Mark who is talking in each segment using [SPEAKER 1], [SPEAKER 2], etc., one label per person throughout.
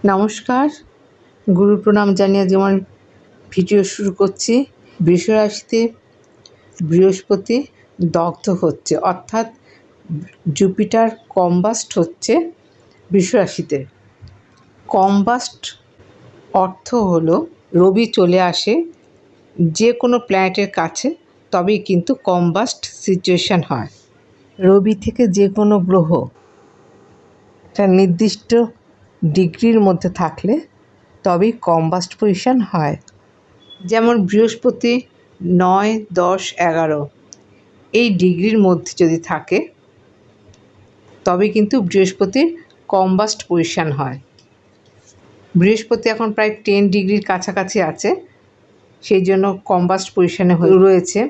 [SPEAKER 1] নমস্কার, গুরু প্রণাম জানিয়ে যেমন ভিডিও শুরু করছি। বৃষ রাশিতে বৃহস্পতি দগ্ধ হচ্ছে, অর্থাৎ জুপিটার কম্বাস্ট হচ্ছে বৃষ রাশিতে। কম্বাস্ট অর্থ হলো রবি চলে আসে যে কোনো প্ল্যানেটের কাছে, তবেই কিন্তু কম্বাস্ট সিচুয়েশান হয়। রবি থেকে যে কোনো গ্রহ একটা নির্দিষ্ট ডিগ্রির মধ্যে থাকলে তবেই কম্বাস্ট পজিশন হয়। যেমন বৃহস্পতি 9, 10, 11 এই ডিগ্রির মধ্যে যদি থাকে তবে কিন্তু বৃহস্পতির কম্বাস্ট পজিশন হয়। বৃহস্পতি এখন প্রায় 10 ডিগ্রির কাছাকাছি আছে, সেই জন্য কম্বাস্ট পজিশনে রয়েছে।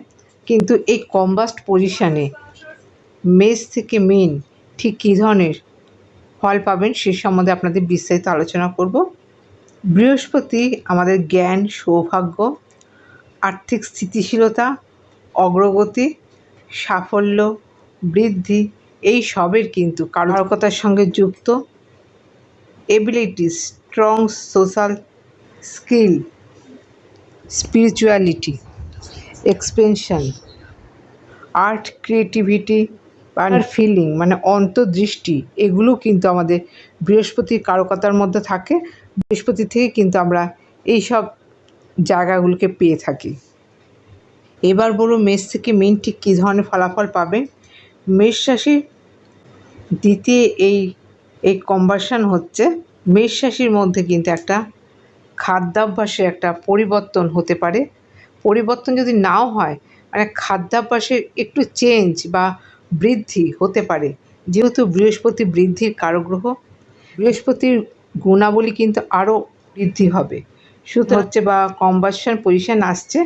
[SPEAKER 1] কিন্তু এই কম্বাস্ট পজিশনে মেষ থেকে মীন ঠিক কী ধরনের ফল পাবেন সে সম্বন্ধে আপনাদের বিস্তারিত আলোচনা করব। বৃহস্পতি আমাদের জ্ঞান, সৌভাগ্য, আর্থিক স্থিতিশীলতা, অগ্রগতি, সাফল্য, বৃদ্ধি এই সবের কিন্তু কারকতার সঙ্গে যুক্ত। Ability, strong social skill, spirituality, expansion, art, creativity, feeling মানে অন্তর্দৃষ্টি, এগুলো কিন্তু আমাদের বৃহস্পতির কারকতার মধ্যে থাকে। বৃহস্পতি থেকে কিন্তু আমরা এই সব জায়গাগুলোকে পেয়ে থাকি। এবার বলুন মেষ থেকে মীন ঠিক কী ধরনের ফলাফল পাবেন। মেষ রাশির দ্বিতীয় এই কনভার্সন হচ্ছে। মেষ রাশির মধ্যে কিন্তু একটা খাদ্যাভ্যাসে একটা পরিবর্তন হতে পারে। পরিবর্তন যদি নাও হয়, মানে খাদ্যাভ্যাসের একটু চেঞ্জ বা বৃদ্ধি হতে পারে। যেহেতু বৃহস্পতি বৃদ্ধির কারগ্রহ, বৃহস্পতির গুণাবলী কিন্তু আরও বৃদ্ধি হবে। সুতরাং হচ্ছে বা কনভার্সন পজিশন আসছে,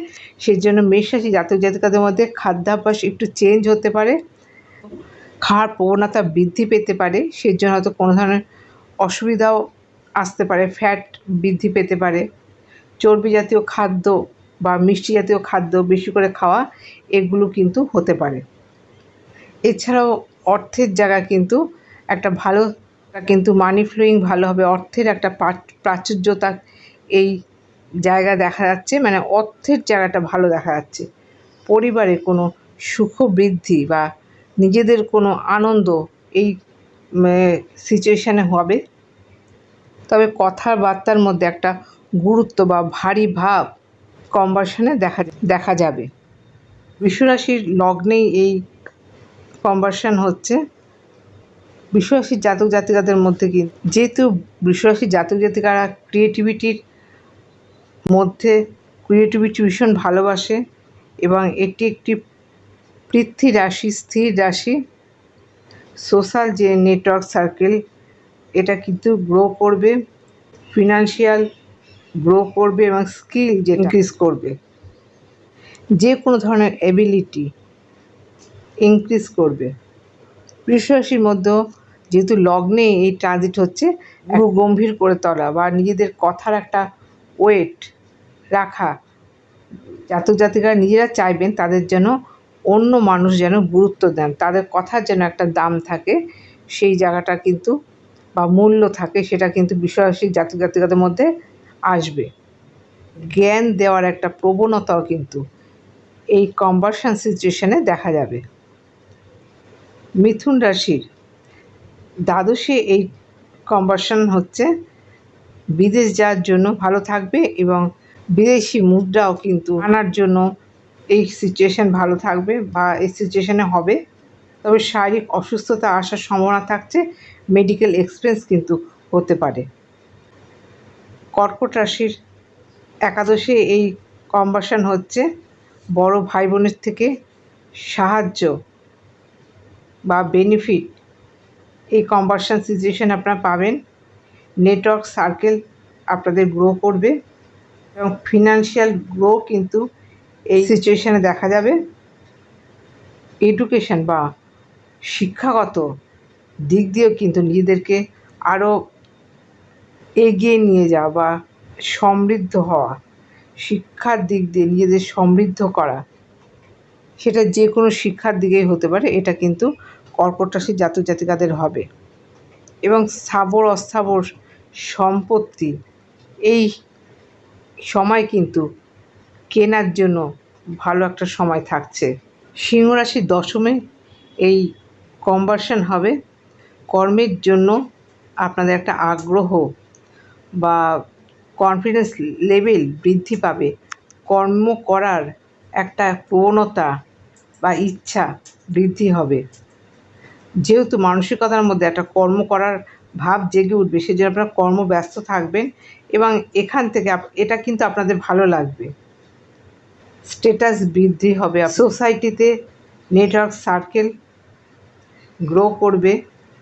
[SPEAKER 1] সেই জন্য মেষ রাশি জাতক জাতিকাদের মধ্যে খাদ্যাভ্যাস একটু চেঞ্জ হতে পারে, খাওয়ার প্রবণতা বৃদ্ধি পেতে পারে। সেই জন্য হয়তো কোনো ধরনের অসুবিধাও আসতে পারে, ফ্যাট বৃদ্ধি পেতে পারে। চর্বি জাতীয় খাদ্য বা মিষ্টি জাতীয় খাদ্য বেশি করে খাওয়া, এগুলো কিন্তু হতে পারে। এছাড়াও অর্থের জায়গা কিন্তু একটা ভালো, কিন্তু মানি ফ্লোয়িং ভালো হবে, অর্থের একটা প্রাচুর্যতা এই জায়গা দেখা যাচ্ছে, মানে অর্থের জায়গাটা ভালো দেখা যাচ্ছে। পরিবারে কোনো সুখ বৃদ্ধি বা নিজেদের কোনো আনন্দ এই সিচুয়েশানে হবে। তবে কথাবার্তার মধ্যে একটা গুরুত্ব বা ভারী ভাব কনভার্সনে দেখা যাবে। বৃষরাশির লগ্নেই এই কনভার্সন হচ্ছে। বৃষরাশির জাতক জাতিকাদের মধ্যে কিন্তু যেহেতু বৃষরাশির জাতক জাতিকারা ক্রিয়েটিভিটির মধ্যে ক্রিয়েটিভিটি ভীষণ ভালোবাসে এবং এটি একটি পৃথ্বী রাশি, স্থির রাশি। সোশ্যাল যে নেটওয়ার্ক সার্কেল এটা কিন্তু গ্রো করবে, ফিনান্সিয়াল গ্রো করবে এবং স্কিল যে ইনক্রিজ করবে, যে কোনো ধরনের এবিলিটি ইনক্রিজ করবে। বৃষরাশির মধ্যেও যেহেতু লগ্নে এই ট্রানজিট হচ্ছে, একটু গম্ভীর করে তোলা বা নিজেদের কথার একটা ওয়েট রাখা, জাতক জাতিকারা নিজেরা চাইবেন তাদের যেন অন্য মানুষ যেন গুরুত্ব দেন, তাদের কথার যেন একটা দাম থাকে, সেই জায়গাটা কিন্তু বা মূল্য থাকে, সেটা কিন্তু বৃষরাশির জাতক জাতিকাদের মধ্যে আসবে। জ্ঞান দেওয়ার একটা প্রবণতাও কিন্তু এই কনভার্সন সিচুয়েশনে দেখা যাবে। মিথুন রাশির দ্বাদশে এই কনভার্সন হচ্ছে। বিদেশ যাওয়ার জন্য ভালো থাকবে এবং বিদেশি মুদ্রাও কিন্তু আনার জন্য এই সিচুয়েশান ভালো থাকবে বা এই সিচুয়েশানে হবে। তবে শারীরিক অসুস্থতা আসার সম্ভাবনা থাকছে, মেডিকেল এক্সপেন্স কিন্তু হতে পারে। কর্কট রাশির একাদশে এই কনভার্সন হচ্ছে। বড় ভাই বোনের থেকে সাহায্য বা বেনিফিট এই কনভার্সন সিচুয়েশান আপনারা পাবেন। নেটওয়ার্ক সার্কেল আপনাদের গ্রো করবে এবং ফিনান্সিয়াল গ্রো কিন্তু এই সিচুয়েশানে দেখা যাবে। এডুকেশন বা শিক্ষাগত দিক দিয়েও কিন্তু নিজেদেরকে আরও এগিয়ে নিয়ে যাওয়া বা সমৃদ্ধ হওয়া, শিক্ষার দিক দিয়ে নিজেদের সমৃদ্ধ করা, সেটা যে কোনো শিক্ষার দিকেই হতে পারে, এটা কিন্তু কর্কট রাশির জাতক জাতিকাদের হবে। এবং স্থাবর অস্থাবর সম্পত্তি এই সময় কিন্তু কেনার জন্য ভালো একটা সময় থাকছে। সিংহ রাশির দশমে এই কনভার্সন হবে। কর্মের জন্য আপনাদের একটা আগ্রহ বা কনফিডেন্স লেভেল বৃদ্ধি পাবে। কর্ম করার একটা প্রবণতা বা ইচ্ছা বৃদ্ধি হবে। যেহেতু মানসিকতার মধ্যে একটা কর্ম করার ভাব জেগে উঠবে, সেজন্য আপনারা কর্মব্যস্ত থাকবেন এবং এখান থেকে এটা কিন্তু আপনাদের ভালো লাগবে। স্ট্যাটাস বৃদ্ধি হবে, সোসাইটিতে নেটওয়ার্ক সার্কেল গ্রো করবে,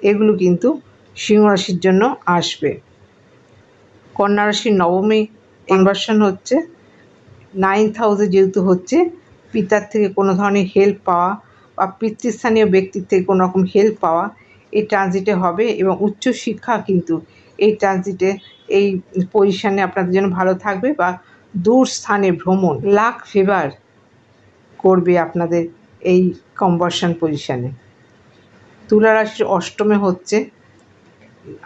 [SPEAKER 1] এগুলো কিন্তু সিংহ রাশির জন্য আসবে। কন্যা রাশির নবমী ইনভার্সন হচ্ছে, 9th হাউসে যেহেতু হচ্ছে, পিতার থেকে কোনো ধরনের হেল্প পাওয়া বা পিতৃস্থানীয় ব্যক্তির থেকে কোনো রকম হেল্প পাওয়া এই ট্রানজিটে হবে এবং উচ্চশিক্ষা কিন্তু এই ট্রানজিটে এই পজিশানে আপনাদের জন্য ভালো থাকবে বা দূর স্থানে ভ্রমণ, লাক ফেভার করবে আপনাদের এই কনভার্সন পজিশানে। তুলা রাশির অষ্টমে হচ্ছে,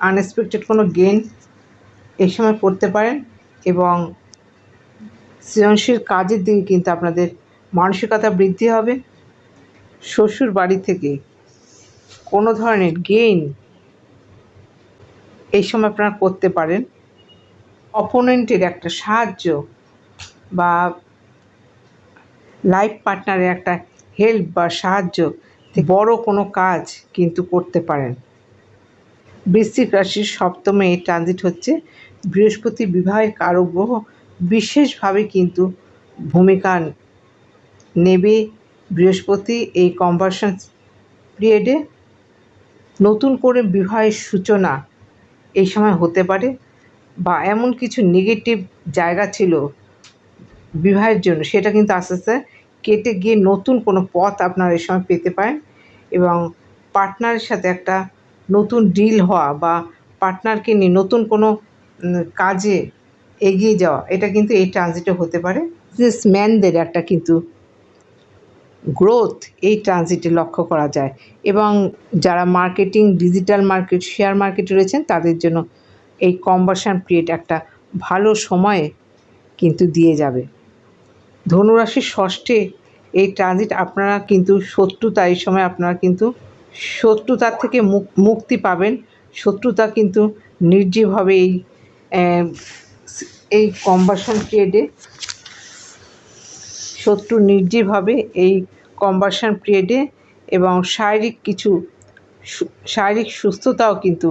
[SPEAKER 1] আনএক্সপেক্টেড কোনো গেইন এই সময় করতে পারেন এবং সৃজনশীল কাজের দিকে কিন্তু আপনাদের মানসিকতা বৃদ্ধি হবে। শ্বশুর বাড়ি থেকে কোনো ধরনের গেইন এই সময় আপনারা করতে পারেন। অপোনেন্টের একটা সাহায্য বা লাইফ পার্টনারের একটা হেল্প বা সাহায্য, বড় কোনো কাজ কিন্তু করতে পারেন। বৃশ্চিক রাশির সপ্তমে এই ট্রানজিট হচ্ছে, বৃহস্পতি বিবাহের কারক গ্রহ, বিশেষভাবে কিন্তু ভূমিকা নেবে বৃহস্পতি এই কনভার্সন পিরিয়ডে। নতুন করে বিবাহের সূচনা এই সময় হতে পারে বা এমন কিছু নেগেটিভ জায়গা ছিল বিবাহের জন্য, সেটা কিন্তু আস্তে আস্তে কেটে গিয়ে নতুন কোনো পথ আপনারা এই সময় পেতে পারেন এবং পার্টনারের সাথে একটা নতুন ডিল হওয়া বা পার্টনারকে নিয়ে নতুন কোনো কাজে এগিয়ে যাওয়া, এটা কিন্তু এই ট্রানজিটে হতে পারে। বিজনেসম্যানদের একটা কিন্তু গ্রোথ এই ট্রানজিটে লক্ষ্য করা যায় এবং যারা মার্কেটিং, ডিজিটাল মার্কেট, শেয়ার মার্কেটে রয়েছেন তাদের জন্য এই কনভার্সন পিরিয়ড একটা ভালো সময়ে কিন্তু দিয়ে যাবে। ধনুরাশির ষষ্ঠে এই ট্রানজিট, আপনারা কিন্তু শত্রুতা, এই সময় আপনারা কিন্তু শত্রুতার থেকে মুক্তি পাবেন। শত্রুতা কিন্তু নির্জীব হবে এই কনভার্সন পিরিয়ডে। শত্রু নির্জীব হবে এই কনভার্সন পিরিয়ডে এবং শারীরিক সুস্থতাও কিন্তু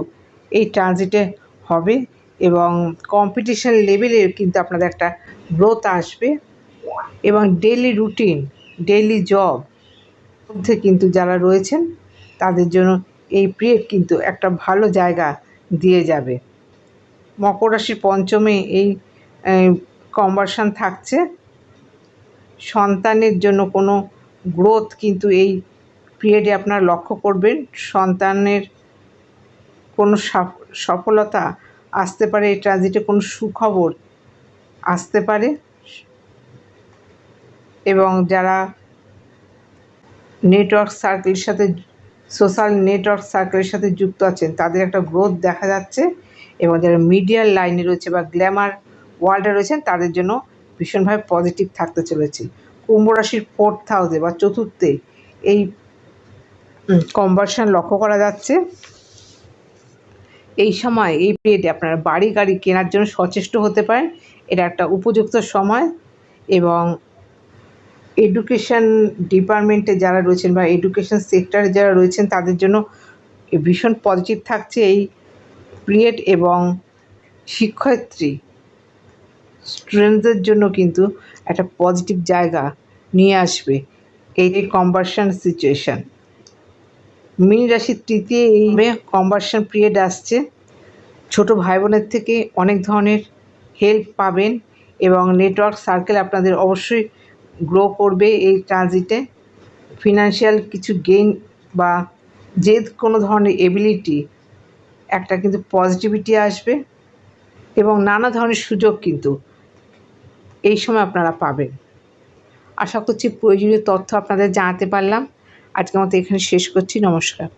[SPEAKER 1] এই ট্রানজিটে হবে এবং কম্পিটিশন লেভেলের কিন্তু আপনাদের একটা গ্রোথ আসবে এবং ডেইলি রুটিন, ডেইলি জব মধ্যে কিন্তু যারা রয়েছেন তাদের জন্য এই পিরিয়ড কিন্তু একটা ভালো জায়গা দিয়ে যাবে। মকর রাশির পঞ্চমে এই কনভার্সন থাকছে, সন্তানের জন্য কোনো গ্রোথ কিন্তু এই পিরিয়ডে আপনারা লক্ষ্য করবেন। সন্তানের কোনো সফলতা আসতে পারে, এই ট্রানজিটে কোনো সুখবর আসতে পারে এবং যারা নেটওয়ার্ক সার্কেলের সাথে, সোশ্যাল নেটওয়ার্ক সার্কেলের সাথে যুক্ত আছেন তাদের একটা গ্রোথ দেখা যাচ্ছে এবং যারা মিডিয়ার লাইনে রয়েছে বা গ্ল্যামার ওয়ার্ল্ডে রয়েছেন তাদের জন্য ভীষণভাবে পজিটিভ থাকতে চলেছে। কুম্ভ রাশির 4th হাউসে বা চতুর্থে এই কনভার্সন লক্ষ্য করা যাচ্ছে। এই সময়, এই পিরিয়ডে আপনারা বাড়ি গাড়ি কেনার জন্য সচেষ্ট হতে পারেন, এটা একটা উপযুক্ত সময় এবং এডুকেশন ডিপার্টমেন্টে যারা রয়েছেন বা এডুকেশন সেক্টরে যারা রয়েছেন তাদের জন্য ভীষণ পজিটিভ থাকছে এই পিরিয়ড এবং শিক্ষয়িত্রী স্টুডেন্টদের জন্য কিন্তু একটা পজিটিভ জায়গা নিয়ে আসবে এই কনভার্সন সিচুয়েশান। মীন রাশির তৃতীয় এই কনভার্সন পিরিয়ড আসছে, ছোট ভাই বোনের থেকে অনেক ধরনের হেল্প পাবেন এবং নেটওয়ার্ক সার্কেল আপনাদের অবশ্যই গ্রো করবে এই ট্রানজিটে। ফিনান্সিয়াল কিছু গেইন বা যে কোনো ধরনের এবিলিটি একটা কিন্তু পজিটিভিটি আসবে এবং নানা ধরনের সুযোগ কিন্তু এই সময় আপনারা পাবেন। আশা করছি প্রয়োজনীয় তথ্য আপনাদের জানাতে পারলাম। আজকের মতো এখানে শেষ করছি। নমস্কার।